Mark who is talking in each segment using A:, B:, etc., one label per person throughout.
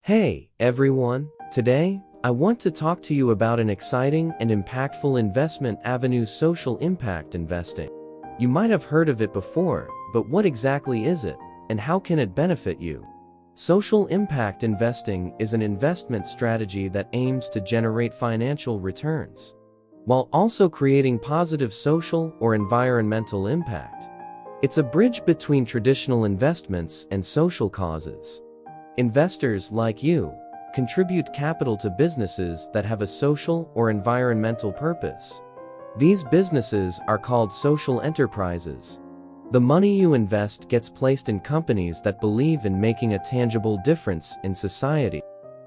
A: Hey, everyone. Today, I want to talk to you about an exciting and impactful investment avenue: social impact investing. You might have heard of it before, but what exactly is it, and how can it benefit you? Social impact investing is an investment strategy that aims to generate financial returns, while also creating positive social or environmental impact. It's a bridge between traditional investments and social causes. Investors like you contribute capital to businesses that have a social or environmental purpose. These businesses are called social enterprises. The money you invest gets placed in companies that believe in making a tangible difference in society.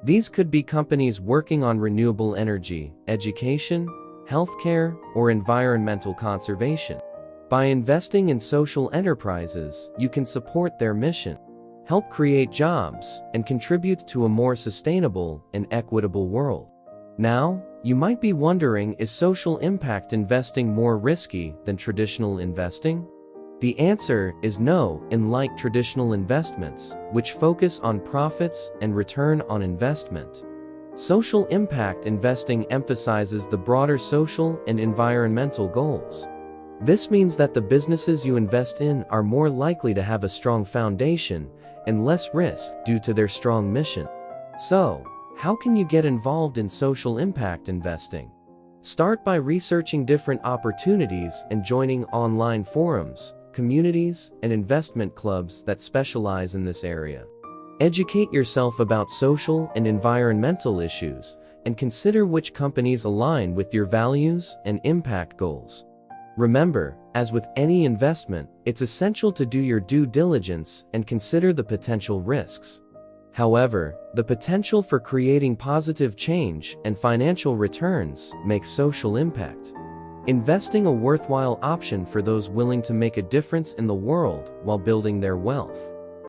A: These could be companies working on renewable energy, education, healthcare, or environmental conservation. By investing in social enterprises, you can support their mission, help create jobs, and contribute to a more sustainable and equitable world. Now, you might be wondering, is social impact investing more risky than traditional investing? The answer is no. Unlike traditional investments, which focus on profits and return on investment, social impact investing emphasizes the broader social and environmental goals. This means that the businesses you invest in are more likely to have a strong foundation and less risk due to their strong mission. So, how can you get involved in social impact investing? Start by researching different opportunities and joining online forums, communities, and investment clubs that specialize in this area. Educate yourself about social and environmental issues, and consider which companies align with your values and impact goals. Remember, as with any investment, it's essential to do your due diligence and consider the potential risks. However, the potential for creating positive change and financial returns makes social impact investing a worthwhile option for those willing to make a difference in the world while building their wealth.